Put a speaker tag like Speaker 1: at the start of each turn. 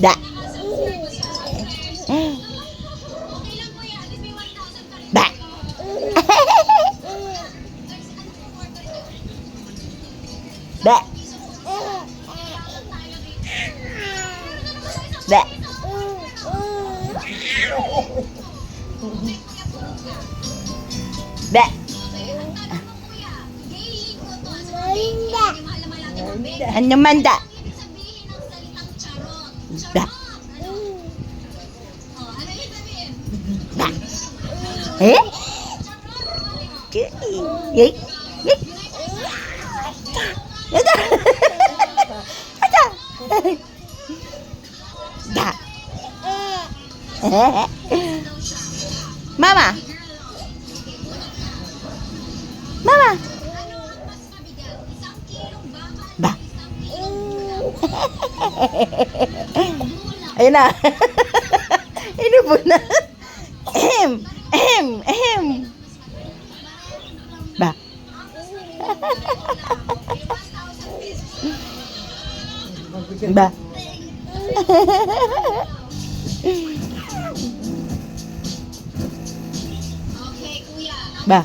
Speaker 1: Da. Da. Da. Da. Da. Ano man da? Da. Da. Eh? Yay. Yay. Ada. Ada. Da. Mama. Mama. Ba. Ayun na. Inubo na. Ahem. Ahem. Ahem. Ba. Ba. Ba.